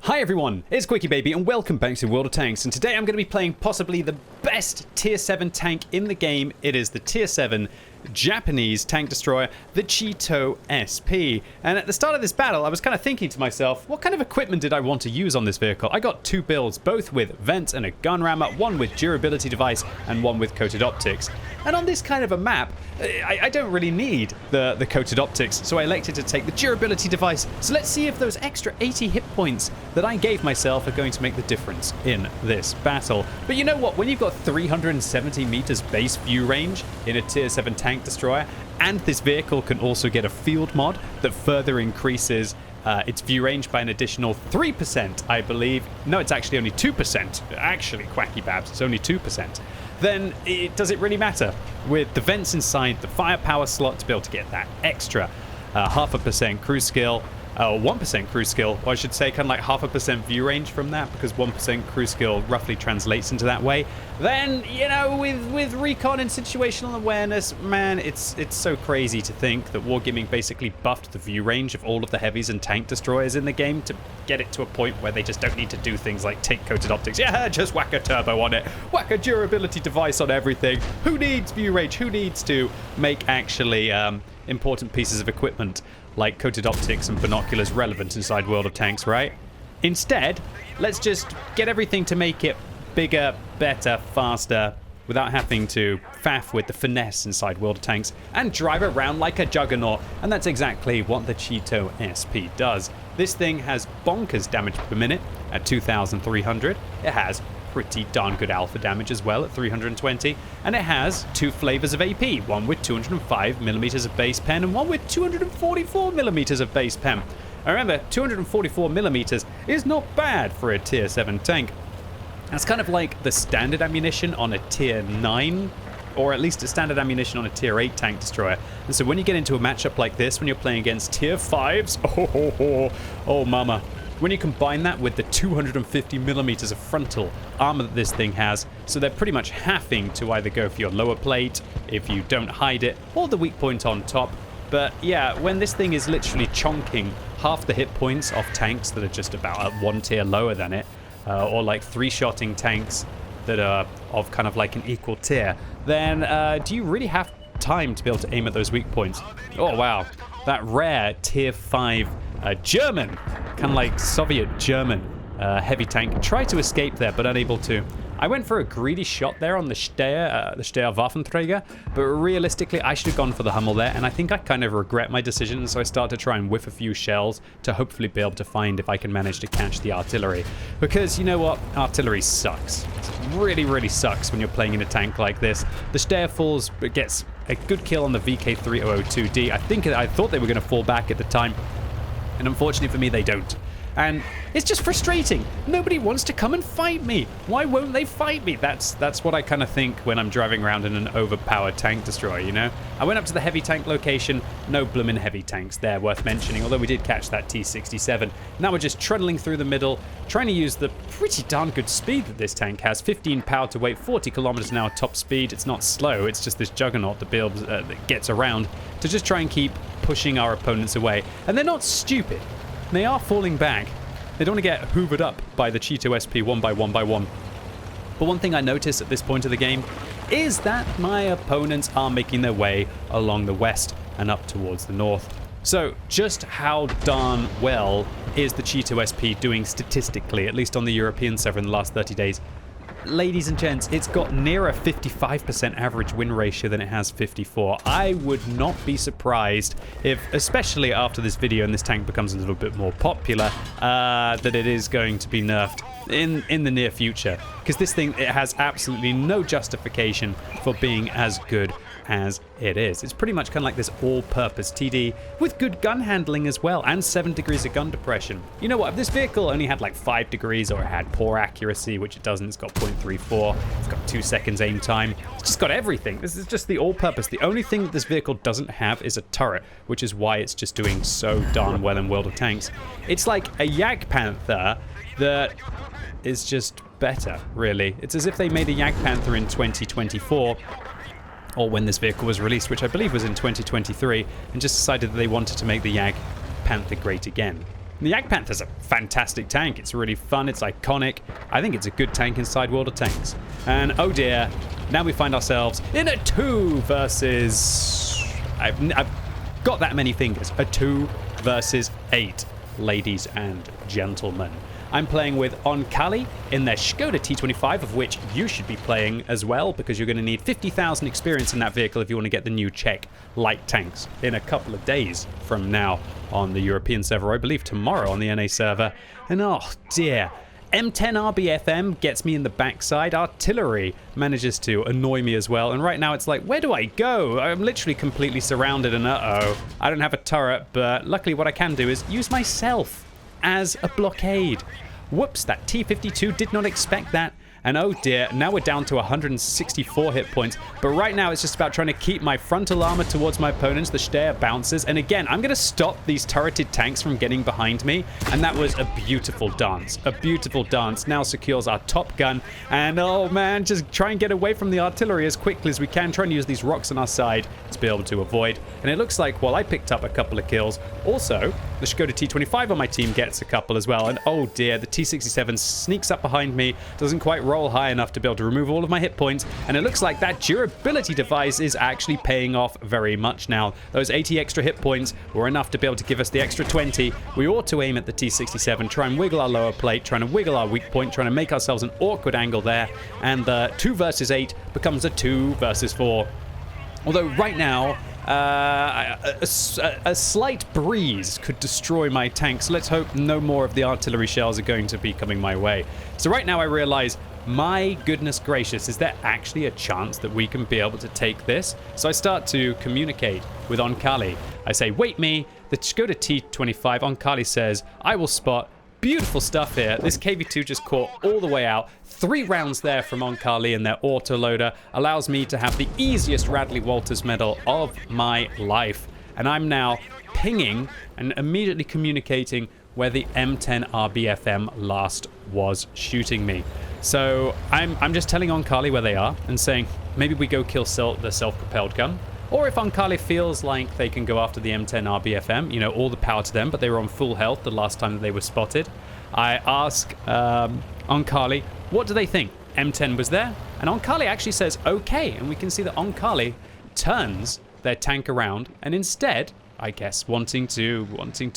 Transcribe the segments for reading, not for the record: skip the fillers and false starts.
Hi everyone, it's QuickyBaby and welcome back to World of Tanks, and today I'm going to be playing possibly the best tier 7 tank in the game. It is the tier 7 Japanese tank destroyer, the Cheeto SP. And at the start of this battle I was kind of thinking to myself, what kind of equipment did I want to use on this vehicle? I got two builds, both with vents and a gun rammer, one with durability device and one with coated optics. And on this kind of a map, I don't really need the coated optics, so I elected to take the durability device. So let's see if those extra 80 hit points that I gave myself are going to make the difference in this battle. But you know what? When you've got 370 meters base view range in a tier 7 tank destroyer, and this vehicle can also get a field mod that further increases its view range by an additional 3%, I believe. No, it's actually only 2%. Actually, Quacky Babs, it's only 2%. Then does it really matter? With the vents inside the firepower slot to be able to get that extra 0.5% cruise skill, 1% cruise skill, or I should say kind of like 0.5% view range from that, because 1% cruise skill roughly translates into that way. Then, you know, with recon and situational awareness, man, it's so crazy to think that Wargaming basically buffed the view range of all of the heavies and tank destroyers in the game to get it to a point where they just don't need to do things like take coated optics. Yeah, just whack a turbo on it, whack a durability device on everything. Who needs view range? Who needs to make actually important pieces of equipment like coated optics and binoculars relevant inside World of Tanks, right? Instead, let's just get everything to make it bigger, better, faster, without having to faff with the finesse inside World of Tanks and drive around like a juggernaut. And that's exactly what the Cheeto SP does. This thing has bonkers damage per minute at 2,300. It has pretty darn good alpha damage as well at 320, and it has two flavors of AP, one with 205mm of base pen and one with 244mm of base pen. And remember, 244mm is not bad for a tier 7 tank. That's kind of like the standard ammunition on a tier 9, or at least a standard ammunition on a tier 8 tank destroyer. And so when you get into a matchup like this, when you're playing against tier 5s, oh mama. When you combine that with the 250mm of frontal armor that this thing has, so they're pretty much having to either go for your lower plate if you don't hide it, or the weak point on top. But yeah, when this thing is literally chonking half the hit points off tanks that are just about one tier lower than it, or like three-shotting tanks that are of kind of like an equal tier, then do you really have time to be able to aim at those weak points? Oh wow, that rare tier 5 German, kind of like Soviet German heavy tank, tried to escape there but unable to. I went for a greedy shot there on the Steyr Waffenträger, but realistically I should have gone for the Hummel there, and I think I kind of regret my decision, so I started to try and whiff a few shells to hopefully be able to find if I can manage to catch the artillery. Because you know what? Artillery sucks. It really sucks when you're playing in a tank like this. The Steyr falls, but gets a good kill on the VK3002D. I thought they were going to fall back at the time, and unfortunately for me they don't. And it's just frustrating. Nobody wants to come and fight me. Why won't they fight me? That's what I kind of think when I'm driving around in an overpowered tank destroyer, you know? I went up to the heavy tank location. No bloomin' heavy tanks there worth mentioning, although we did catch that T-67. Now we're just trundling through the middle, trying to use the pretty darn good speed that this tank has. 15 power to weight, 40 kilometers an hour top speed. It's not slow, it's just this juggernaut that gets around to just try and keep pushing our opponents away. And they're not stupid. They are falling back. They don't want to get hoovered up by the Cheeto SP one by one. But one thing I noticed at this point of the game is that my opponents are making their way along the west and up towards the north. So just how darn well is the Cheeto SP doing statistically, at least on the European server in the last 30 days? Ladies and gents, it's got nearer 55% average win ratio than it has 54. I would not be surprised if, especially after this video and this tank becomes a little bit more popular, that it is going to be nerfed in the near future. Because this thing, it has absolutely no justification for being as good as it is. It's pretty much kind of like this all-purpose TD with good gun handling as well, and 7 degrees of gun depression. You know what, if this vehicle only had like 5 degrees, or it had poor accuracy, which it doesn't, it's got 0.34, it's got 2 seconds aim time, it's just got everything. This is just the all-purpose. The only thing that this vehicle doesn't have is a turret, which is why it's just doing so darn well in World of Tanks. It's like a Jagdpanther that is just better, really. It's as if they made a Jagdpanther in 2024, or when this vehicle was released, which I believe was in 2023, and just decided that they wanted to make the Jagdpanther great again. The Jagdpanther's a fantastic tank. It's really fun. It's iconic. I think it's a good tank inside World of Tanks. And oh dear, now we find ourselves in a 2 versus... I've got that many fingers. A 2 versus 8, ladies and gentlemen. I'm playing with Onkali in their Skoda T25, of which you should be playing as well, because you're going to need 50,000 experience in that vehicle if you want to get the new Czech light tanks in a couple of days from now on the European server, I believe tomorrow on the NA server. And oh dear, M10 RBFM gets me in the backside. Artillery manages to annoy me as well. And right now it's like, where do I go? I'm literally completely surrounded, and uh-oh. I don't have a turret, but luckily what I can do is use myself as a blockade. Whoops, that T-52 did not expect that. And oh dear, now we're down to 164 hit points. But right now it's just about trying to keep my frontal armor towards my opponents. The Steyr bounces. And again, I'm going to stop these turreted tanks from getting behind me. And that was a beautiful dance. A beautiful dance. Now secures our top gun. And oh man, just try and get away from the artillery as quickly as we can. Trying to use these rocks on our side to be able to avoid. And it looks like, well, I picked up a couple of kills. Also, the Skoda T25 on my team gets a couple as well. And oh dear, the T67 sneaks up behind me. Doesn't quite roll high enough to be able to remove all of my hit points, and it looks like that durability device is actually paying off very much now. Those 80 extra hit points were enough to be able to give us the extra 20. We ought to aim at the T67, try and wiggle our lower plate, trying to wiggle our weak point, trying to make ourselves an awkward angle there, and the 2 versus 8 becomes a 2 versus 4. Although right now, a slight breeze could destroy my tanks. Let's hope no more of the artillery shells are going to be coming my way. So right now I realize, my goodness gracious, is there actually a chance that we can be able to take this? So I start to communicate with Onkali. I say, wait me, the Skoda T25. Onkali says, I will spot. Beautiful stuff here. This KV2 just caught all the way out. 3 rounds there from Onkali and their autoloader allows me to have the easiest Radley Walters medal of my life. And I'm now pinging and immediately communicating where the M10 RBFM last was shooting me. So I'm just telling Onkali where they are and saying, maybe we go kill the self-propelled gun. Or if Onkali feels like they can go after the M10 RBFM, you know, all the power to them, but they were on full health the last time that they were spotted. I ask Onkali, what do they think? M10 was there? And Onkali actually says, okay. And we can see that Onkali turns their tank around and instead, I guess, wanting to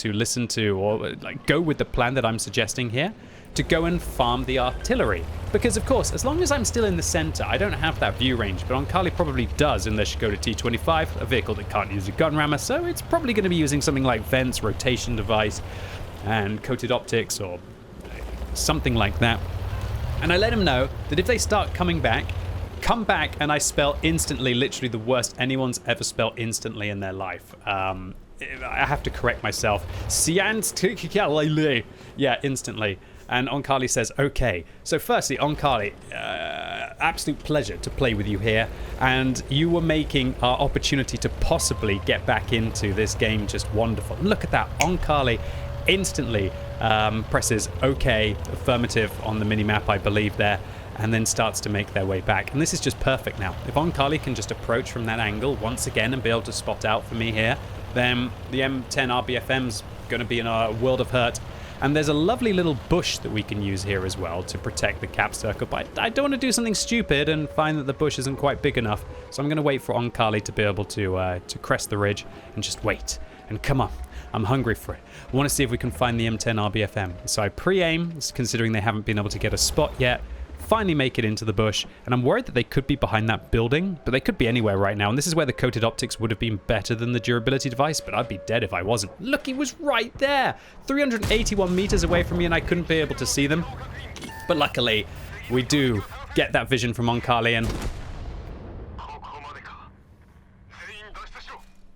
listen to or like go with the plan that I'm suggesting here, to go and farm the artillery. Because of course, as long as I'm still in the center, I don't have that view range, but Onkali probably does in their Skoda T25, a vehicle that can't use a gun rammer, so it's probably going to be using something like vents, rotation device, and coated optics, or something like that. And I let him know that if they start coming back, come back, and I spell instantly, literally the worst anyone's ever spelled instantly in their life. I have to correct myself. Yeah, instantly. And Onkali says, okay. So firstly, Onkali, absolute pleasure to play with you here. And you were making our opportunity to possibly get back into this game just wonderful. Look at that. Onkali instantly presses okay, affirmative on the minimap, I believe there, and then starts to make their way back. And this is just perfect now. If Onkali can just approach from that angle once again and be able to spot out for me here, then the M10 RBFM's going to be in a world of hurt. And there's a lovely little bush that we can use here as well to protect the cap circle. But I don't want to do something stupid and find that the bush isn't quite big enough. So I'm going to wait for Onkali to be able to crest the ridge and just wait. And come on, I'm hungry for it. I want to see if we can find the M10 RBFM. So I pre-aim, considering they haven't been able to get a spot yet. Finally make it into the bush, and I'm worried that they could be behind that building, but they could be anywhere right now, and this is where the coated optics would have been better than the durability device, but I'd be dead if I wasn't. Look, he was right there, 381 meters away from me, and I couldn't be able to see them. But luckily, we do get that vision from Onkali, and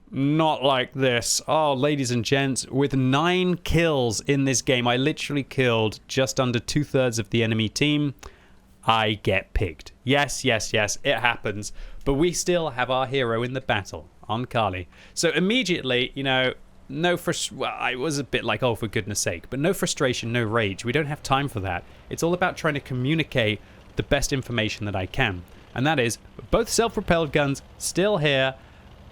not like this. Oh, ladies and gents, with 9 kills in this game, I literally killed just under 2/3 of the enemy team. I get picked. Yes, yes, yes, it happens. But we still have our hero in the battle, Onkali. So immediately, you know, well, I was a bit like, oh, for goodness sake. But no frustration, no rage. We don't have time for that. It's all about trying to communicate the best information that I can. And that is, both self-propelled guns still here.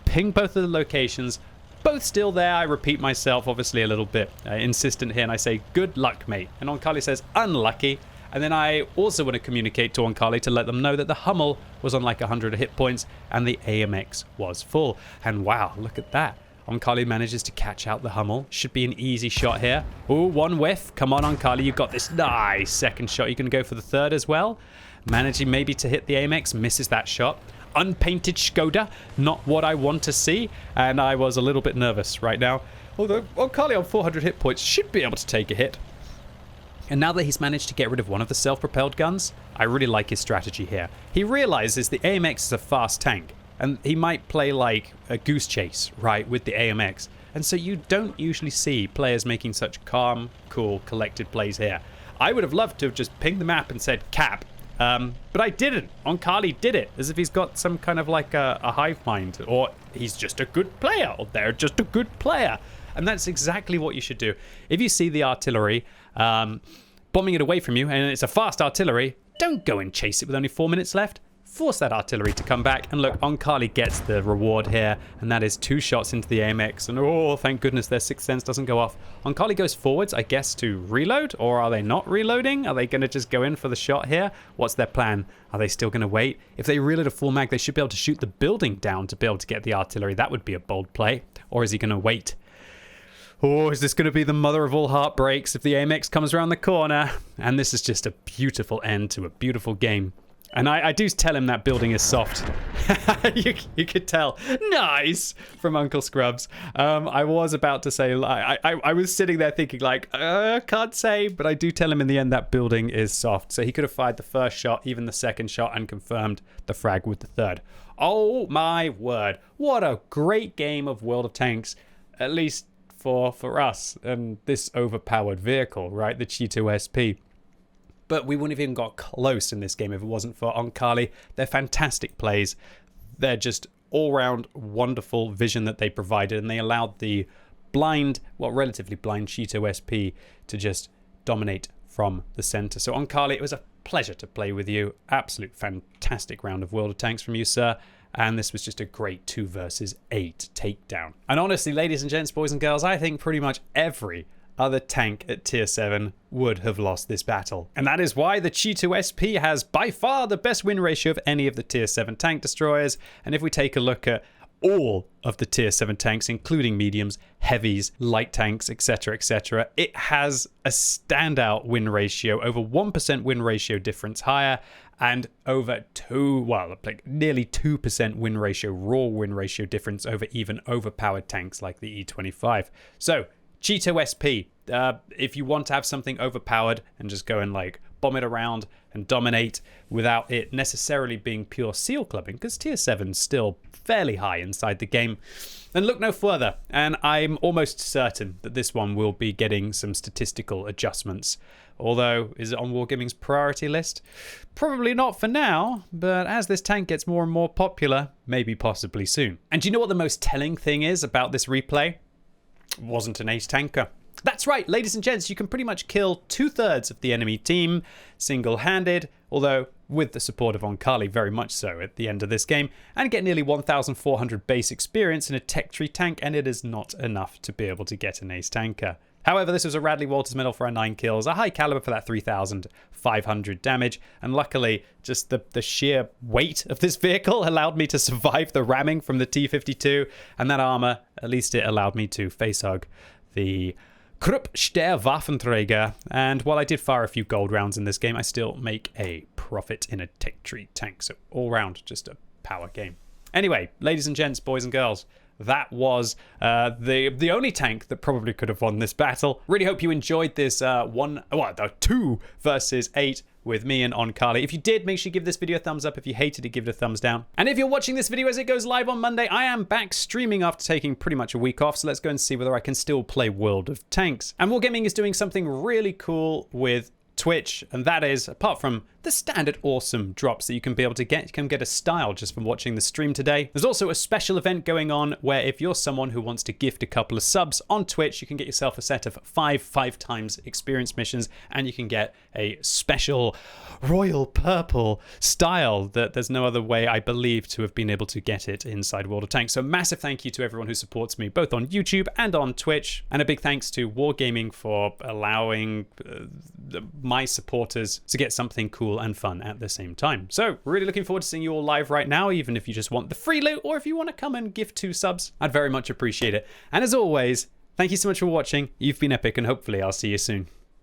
Ping both of the locations. Both still there. I repeat myself, obviously a little bit insistent here, and I say, good luck, mate. And Onkali says, unlucky. And then I also want to communicate to Onkali to let them know that the Hummel was on like 100 hit points and the AMX was full. And wow, look at that. Onkali manages to catch out the Hummel. Should be an easy shot here. Ooh, one whiff. Come on, Onkali, you've got this. Nice second shot. You can go for the third as well. Managing maybe to hit the AMX. Misses that shot. Unpainted Skoda. Not what I want to see. And I was a little bit nervous right now. Although Onkali on 400 hit points should be able to take a hit. And now that he's managed to get rid of one of the self-propelled guns, I really like his strategy here. He realizes the AMX is a fast tank, and he might play like a goose chase, right, with the AMX. And so you don't usually see players making such calm, cool, collected plays here. I would have loved to have just pinged the map and said cap, but I didn't. Onkali did it, as if he's got some kind of like a hive mind, or he's just a good player, or they're just a good player. And that's exactly what you should do. If you see the artillery bombing it away from you, and it's a fast artillery, don't go and chase it with only 4 minutes left. Force that artillery to come back. And look, Onkali gets the reward here, and that is 2 shots into the AMX. And oh, thank goodness their sixth sense doesn't go off. Onkali goes forwards, I guess, to reload, or are they not reloading? Are they going to just go in for the shot here? What's their plan? Are they still going to wait? If they reload a full mag, they should be able to shoot the building down to be able to get the artillery. That would be a bold play. Or is he going to wait? Oh, is this going to be the mother of all heartbreaks if the AMX comes around the corner? And this is just a beautiful end to a beautiful game. And I do tell him that building is soft. you could tell. Nice! From Uncle Scrubs. I was about to say, I was sitting there thinking like, can't say, but I do tell him in the end that building is soft. So he could have fired the first shot, even the second shot, and confirmed the frag with the third. Oh my word. What a great game of World of Tanks. At least for us and this overpowered vehicle, right? The Cheeto SP. But we wouldn't have even got close in this game if it wasn't for Onkali. They're fantastic plays. They're just all-round wonderful vision that they provided, and they allowed the blind, well, relatively blind Cheeto SP to just dominate from the center. So Onkali, it was a pleasure to play with you. Absolute fantastic round of World of Tanks from you, sir. And this was just a great 2 versus 8 takedown. And honestly, ladies and gents, boys and girls, I think pretty much every other tank at tier 7 would have lost this battle. And that is why the Cheeto SP has by far the best win ratio of any of the tier 7 tank destroyers. And if we take a look at all of the tier 7 tanks, including mediums, heavies, light tanks, etc., etc., it has a standout win ratio, over 1% win ratio difference higher, and over nearly 2% win ratio, raw win ratio difference over even overpowered tanks like the E25. So, Cheeto SP, if you want to have something overpowered and just go and like bomb it around and dominate without it necessarily being pure seal clubbing, because tier 7's still fairly high inside the game, then look no further. And I'm almost certain that this one will be getting some statistical adjustments. Although, is it on Wargaming's priority list? Probably not for now, but as this tank gets more and more popular, maybe possibly soon. And do you know what the most telling thing is about this replay? It wasn't an ace tanker. That's right, ladies and gents, you can pretty much kill 2/3 of the enemy team single-handed, although with the support of Onkali very much so at the end of this game, and get nearly 1,400 base experience in a tech tree tank, and it is not enough to be able to get an ace tanker. However, this was a Radley Walters medal for our 9 kills, a high caliber for that 3,500 damage, and luckily just the sheer weight of this vehicle allowed me to survive the ramming from the T-52, and that armor, at least it allowed me to facehug the Krupp-Stehr Waffenträger, and while I did fire a few gold rounds in this game, I still make a profit in a tech tree tank, so all round, just a power game. Anyway, ladies and gents, boys and girls, that was the only tank that probably could have won this battle. Really hope you enjoyed this 2 versus 8 with me and Onkali. If you did, make sure you give this video a thumbs up. If you hated it, give it a thumbs down. And if you're watching this video as it goes live on Monday, I am back streaming after taking pretty much a week off. So let's go and see whether I can still play World of Tanks. And Wargaming is doing something really cool with Twitch, and that is, apart from the standard awesome drops that you can be able to get. You can get a style just from watching the stream today. There's also a special event going on where if you're someone who wants to gift a couple of subs on Twitch, you can get yourself a set of five times experience missions, and you can get a special royal purple style that there's no other way, I believe, to have been able to get it inside World of Tanks. So massive thank you to everyone who supports me both on YouTube and on Twitch, and a big thanks to Wargaming for allowing my supporters to get something cool and fun at the same time. So really looking forward to seeing you all live right now, even if you just want the free loot or if you want to come and gift 2 subs, I'd very much appreciate it. And as always, thank you so much for watching. You've been epic, and hopefully I'll see you soon.